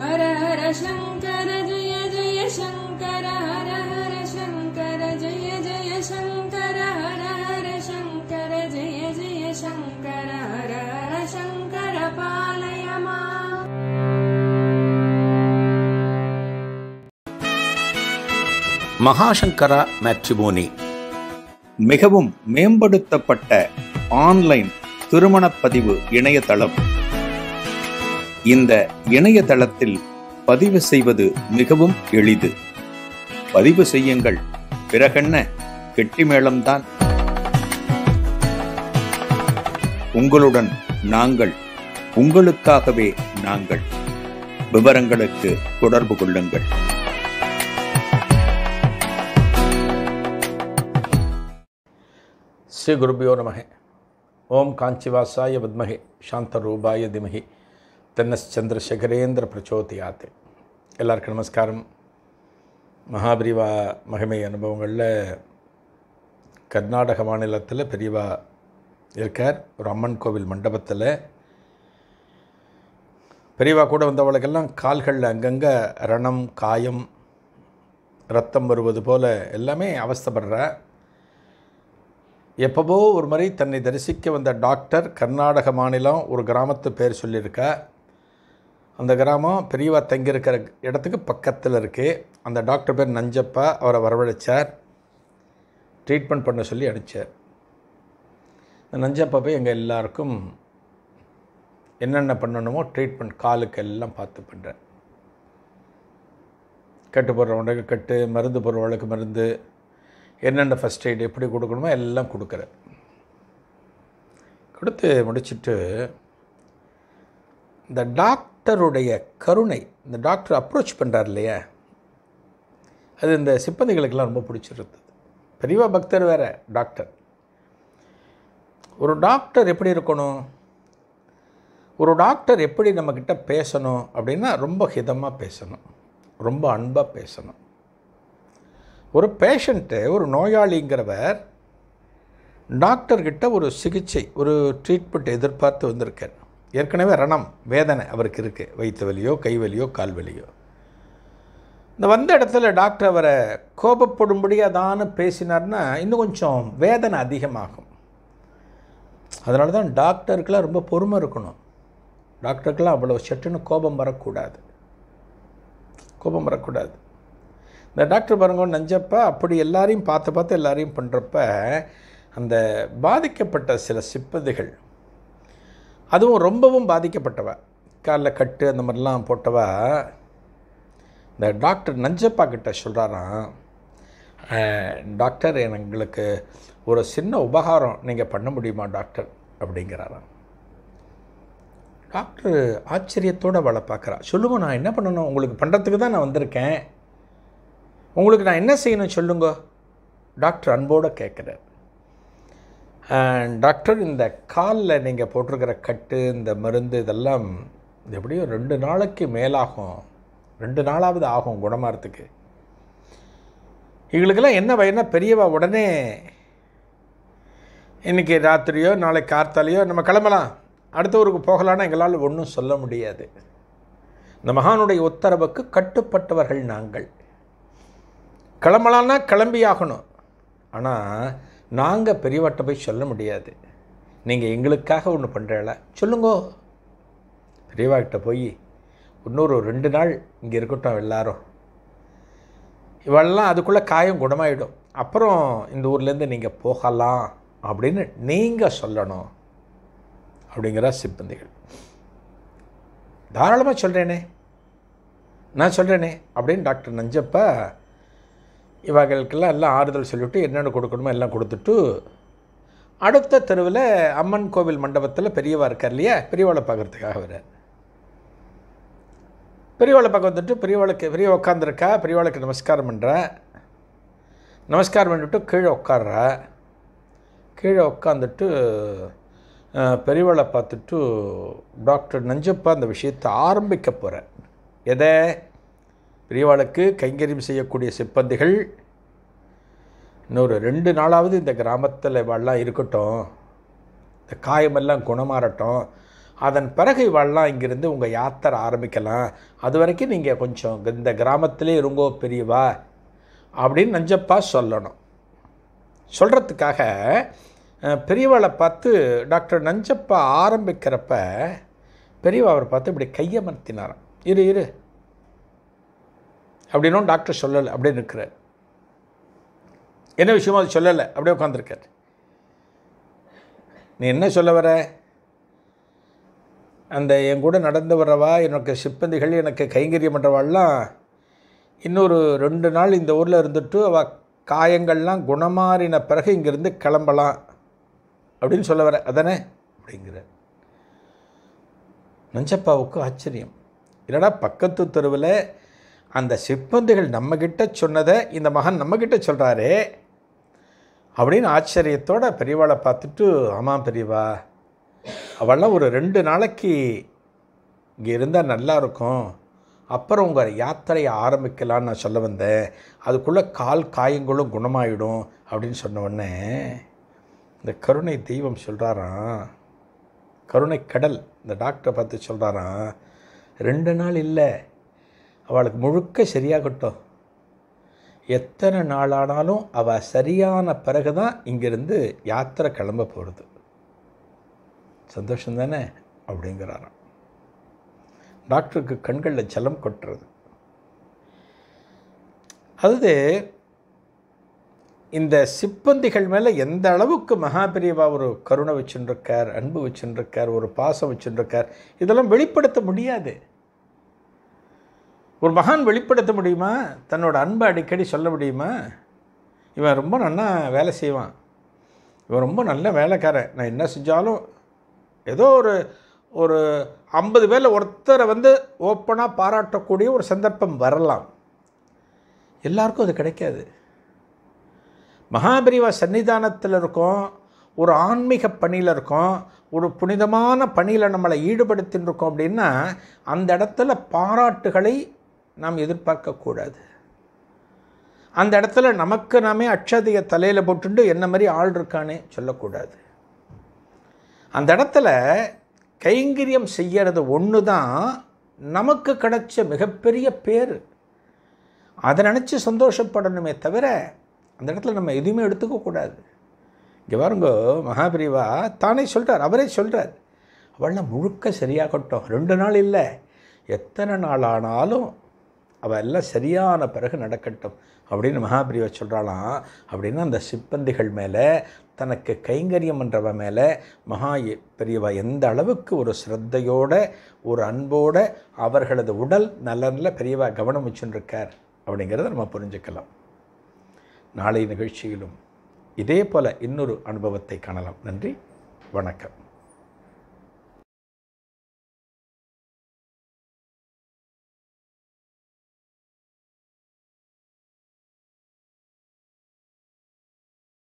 ஹர ஹர சங்கர ஜெய ஜெய சங்கர ஹர ஹர சங்கர ஜெய ஜெய சங்கர ஹர ஹர சங்கர ஜெய ஜெய சங்கர ஹர ஹர சங்கர பாலய மாம். Mahasankara matrimony மிகவும் மேம்படுத்தப்பட்ட online திருமணப்பதிவு இணையதளம். இந்த இணையதளத்தில் பதிவு செய்வது மிகவும் எளிது. பதிவு செய்யுங்கள், பிறகென்ன கெட்டிமேளம்தான். உங்களுடன் நாங்கள், உங்களுக்காகவே நாங்கள். விவரங்களுக்கு தொடர்பு கொள்ளுங்கள். ஸ்ரீ குருபியோ நமஹ. ஓம் காஞ்சிவாசாய வித்மஹே சாந்தரூபாய திமஹி தன்னச்சந்திரசேகரேந்திர பிரச்சோதியாத். எல்லாருக்கும் நமஸ்காரம். மகாபிரிவா மகிமை அனுபவங்களில் கர்நாடக மாநிலத்தில் பெரியவா இருக்கார். ஒரு அம்மன் கோவில் மண்டபத்தில் பெரியவா கூட வந்தவளுக்கெல்லாம் கால்களில் அங்கங்கே ரணம், காயம், ரத்தம் வருவது போல் எல்லாமே அவஸ்தைப்படுற. எப்போவோ ஒரு மாதிரி தன்னை தரிசிக்க வந்த டாக்டர் கர்நாடக மாநிலம் ஒரு கிராமத்து பேர் சொல்லியிருக்கா. அந்த கிராமம் பெரியவா தங்கியிருக்கிற இடத்துக்கு பக்கத்தில் இருக்குது. அந்த டாக்டர் பேர் நஞ்சப்பா. அவரை வரவழைச்சார், ட்ரீட்மெண்ட் பண்ண சொல்லி அனுப்பிச்சார். இந்த நஞ்சப்பா போய் எங்கள் எல்லாருக்கும் என்னென்ன பண்ணணுமோ ட்ரீட்மெண்ட் காலுக்கு எல்லாம் பார்த்து பண்ணுறேன். கட்டு போடுறவங்களுக்கு கட்டு, மருந்து போடுறவங்களுக்கு மருந்து, என்னென்ன ஃபஸ்ட் எய்டு எப்படி கொடுக்கணுமோ எல்லாம் கொடுக்குறேன். கொடுத்து முடிச்சுட்டு இந்த டாக்டருடைய கருணை, இந்த டாக்டர் அப்ரோச் பண்ணுறார் இல்லையா, அது இந்த சிப்பந்திகளுக்கெல்லாம் ரொம்ப பிடிச்சிருந்தது. பெரியவா பக்தர் வேறு டாக்டர். ஒரு டாக்டர் எப்படி இருக்கணும், ஒரு டாக்டர் எப்படி நம்மக்கிட்ட பேசணும் அப்படின்னா ரொம்ப ஹிதமாக பேசணும், ரொம்ப அன்பாக பேசணும். ஒரு பேஷண்ட்டு, ஒரு நோயாளிங்கிறவர் டாக்டர்கிட்ட ஒரு சிகிச்சை, ஒரு ட்ரீட்மெண்ட் எதிர்பார்த்து வந்திருக்கார். ஏற்கனவே ரணம், வேதனை அவருக்கு இருக்குது. வயிற்று வலியோ, கை வலியோ, கால் வலியோ. இந்த வந்த இடத்துல டாக்டர் அவரை கோபப்படும்படியாக தானே பேசினார்னா இன்னும் கொஞ்சம் வேதனை அதிகமாகும். அதனால தான் டாக்டருக்கெல்லாம் ரொம்ப பொறுமை இருக்கணும். டாக்டருக்கெல்லாம் அவ்வளோ சட்டுன்னு கோபம் வரக்கூடாது, கோபம் வரக்கூடாது. இந்த டாக்டர் பாருங்க, நஞ்சப்பா அப்படி எல்லாரையும் பார்த்து எல்லாரையும் பண்ணுறப்ப அந்த பாதிக்கப்பட்ட சில சிப்பந்திகள், அதுவும் ரொம்பவும் பாதிக்கப்பட்டவ, காலில் கட்டு அந்த மாதிரிலாம் போட்டவா, இந்த டாக்டர் நஞ்சப்பா கிட்ட சொல்கிறாராம், டாக்டர் எங்களுக்கு ஒரு சின்ன உபகாரம் நீங்கள் பண்ண முடியுமா டாக்டர் அப்படிங்கிறாராம். டாக்டர் ஆச்சரியத்தோடு அவளை பார்க்குறா. சொல்லுங்க, நான் என்ன பண்ணணும், உங்களுக்கு பண்ணுறதுக்கு தான் நான் வந்திருக்கேன், உங்களுக்கு நான் என்ன செய்யணும் சொல்லுங்க. டாக்டர் அன்போடு கேட்குறார். டாக்டர், இந்த காலில் நீங்கள் போட்டிருக்கிற கட்டு, இந்த மருந்து, இதெல்லாம் எப்படியும் 2 நாளைக்கு மேலாகும், 2 நாளாவது ஆகும் குணமாகறதுக்கு. எங்களுக்கெல்லாம் என்ன பயனா, பெரியவா உடனே இன்றைக்கி ராத்திரியோ நாளைக்கு கார்த்தாலையோ நம்ம கிளம்பலாம், அடுத்த ஊருக்கு போகலான்னா எங்களால் ஒன்றும் சொல்ல முடியாது. இந்த மகானுடைய உத்தரவுக்கு கட்டுப்பட்டவர்கள் நாங்கள். கிளம்பலான்னா கிளம்பி ஆகணும். ஆனால் நாங்கள் பெரியவாட்ட போய் சொல்ல முடியாது. நீங்கள் எங்களுக்காக ஒன்று பண்ணுறீங்களா சொல்லுங்கோ. பெரியவாக்கிட்ட போய் இன்னொரு 2 நாள் இங்கே இருக்கட்டும் எல்லாரும், இவெல்லாம் அதுக்குள்ளே காயம் குணமாயிடும், அப்புறம் இந்த ஊர்லேருந்து நீங்கள் போகலாம் அப்படின்னு நீங்கள் சொல்லணும் அப்படிங்கிற சிப்பந்திகள். தாராளமாக சொல்கிறேனே, நான் சொல்கிறேனே அப்படின்னு டாக்டர் நஞ்சப்பா இவர்களுக்கெல்லாம் எல்லாம் ஆறுதல் சொல்லிவிட்டு என்னென்ன கொடுக்கணுமோ எல்லாம் கொடுத்துட்டு அடுத்த தெருவில் அம்மன் கோவில் மண்டபத்தில் பெரியவா இருக்கார் இல்லையா, பெரியவாளை பார்க்குறதுக்காக வர்றார். பெரியவாளை பார்க்க வந்துட்டு பெரியவா உட்காந்துருக்கா. பெரியவாளுக்கு நமஸ்காரம் பண்ணுறா. நமஸ்காரம் பண்ணிவிட்டு கீழே உட்கார்றா. கீழே உட்காந்துட்டு பெரியவாளை பார்த்துட்டு டாக்டர் நஞ்சப்பா அந்த விஷயத்தை ஆரம்பிக்க போகிறார். எதை? பெரியவாளுக்கு கைங்கரியம் செய்யக்கூடிய சிப்பந்திகள் இன்னொரு 2 நாளாவது இந்த கிராமத்தில் இவெல்லாம் இருக்கட்டும், இந்த காயமெல்லாம் குணமாறட்டும், அதன் பிறகு இவாள்லாம் இங்கேருந்து உங்கள் யாத்திரை ஆரம்பிக்கலாம், அது வரைக்கும் நீங்கள் கொஞ்சம் இந்த கிராமத்திலே இருங்கோ பெரியவா அப்படின்னு நஞ்சப்பா சொல்லணும். சொல்கிறதுக்காக பெரியவாளை பார்த்து டாக்டர் நஞ்சப்பா ஆரம்பிக்கிறப்ப பெரியவா அவரை பார்த்து இப்படி கையமர்த்தினாராம். இரு இரு அப்படின்னும் டாக்டர் சொல்லலை, அப்படியே நிற்கிறார். என்ன விஷயமோ அது சொல்லலை, அப்படியே உட்காந்துருக்கார். நீ என்ன சொல்ல வர? அந்த என் கூட நடந்து வரவா, எனக்கு சிப்பந்திகள், எனக்கு கைங்கரியம் பண்ணுறவாள்லாம் இன்னொரு 2 நாள் இந்த ஊரில் இருந்துட்டு அவள் காயங்கள்லாம் குணமாறின பிறகு இங்கேருந்து கிளம்பலாம் அப்படின்னு சொல்ல வர அதானே அப்படிங்கிற. நஞ்சப்பாவுக்கு ஆச்சரியம். இல்லைடா, பக்கத்து தெருவில் அந்த சிப்பந்திகள் நம்மக்கிட்ட சொன்னதை இந்த மகன் நம்மக்கிட்ட சொல்கிறாரே அப்படின்னு ஆச்சரியத்தோட பெரியவாளை பார்த்துட்டு, ஆமாம் பெரியவா, அவள்லாம் ஒரு 2 நாளைக்கு இங்கே இருந்தால் நல்லா இருக்கும், அப்புறம் உங்கள் யாத்திரையை ஆரம்பிக்கலான்னு நான் சொல்ல வந்தேன், அதுக்குள்ளே கால் காயங்களும் குணமாயிடும் அப்படின்னு சொன்ன உடனே இந்த கருணை தெய்வம் சொல்கிறாராம், கருணை கடல் இந்த டாக்டரை பார்த்து சொல்கிறாராம், 2 நாள் இல்லை, அவளுக்கு முழுக்க சரியாகட்டும், எத்தனை நாளானாலும் அவள் சரியான பிறகு தான் இங்கேருந்து யாத்திரை கிளம்ப போகிறது. சந்தோஷம் தானே அப்படிங்கிறாராம். டாக்டருக்கு கண்களில் ஜலம் கொட்டுறது. அது இந்த சிப்பந்திகள் மேலே எந்த அளவுக்கு மகாபெரியவா ஒரு கருணை வச்சுருக்கார், அன்பு வச்சுருக்கார், ஒரு பாசம் வச்சுருக்கார், இதெல்லாம் வெளிப்படுத்த முடியாது. ஒரு மகான் வெளிப்படுத்த முடியுமா? தன்னோட அன்பை அடிக்கடி சொல்ல முடியுமா? இவன் ரொம்ப நல்லா வேலை செய்வான், இவன் ரொம்ப நல்ல வேலைக்காரன், நான் என்ன செஞ்சாலும் ஏதோ ஒரு 50 பேரில் ஒருத்தரை வந்து ஓப்பனாக பாராட்டக்கூடிய ஒரு சந்தர்ப்பம் வரலாம். எல்லாருக்கும் அது கிடைக்காது. மகாபெரிவா சன்னிதானத்தில் இருக்கோம், ஒரு ஆன்மீக பணியில் இருக்கோம், ஒரு புனிதமான பணியில் நம்மளை ஈடுபடுத்தின்னு இருக்கோம் அப்படின்னா அந்த இடத்துல பாராட்டுகளை நாம் எதிர்பார்க்கக்கூடாது. அந்த இடத்துல நமக்கு நாமே அட்சதையை தலையில் போட்டுண்டு என்ன மாதிரி ஆள் இருக்கானே சொல்லக்கூடாது. அந்த இடத்துல கைங்கரியம் செய்கிறது ஒன்று தான் நமக்கு கிடைச்ச மிகப்பெரிய பேர். அதை நினச்சி சந்தோஷப்படணுமே தவிர அந்த இடத்துல நம்ம எதுவுமே எடுத்துக்கக்கூடாது. இங்கே பாருங்க, மகாபெரிவா தானே சொல்கிறார், அவரே சொல்கிறார், அவள்லாம் முழுக்க சரியாகட்டும், 2 நாள் இல்லை, எத்தனை நாள் ஆனாலும் அவள் எல்லாம் சரியான பிறகு நடக்கட்டும் அப்படின்னு மகாபெரிவா சொல்கிறாளாம். அப்படின்னா அந்த சிப்பந்திகள் மேலே, தனக்கு கைங்கரியம் பண்ணுறவ மேலே பெரியவா எந்த அளவுக்கு ஒரு ஸ்ரத்தையோட ஒரு அன்போடு அவர்களது உடல் நலனில் பெரியவா கவனம் வச்சுருக்கார் அப்படிங்கிறத நம்ம புரிஞ்சுக்கலாம். நாளை நிகழ்ச்சியிலும் இதே போல் இன்னொரு அனுபவத்தை காணலாம். நன்றி, வணக்கம்.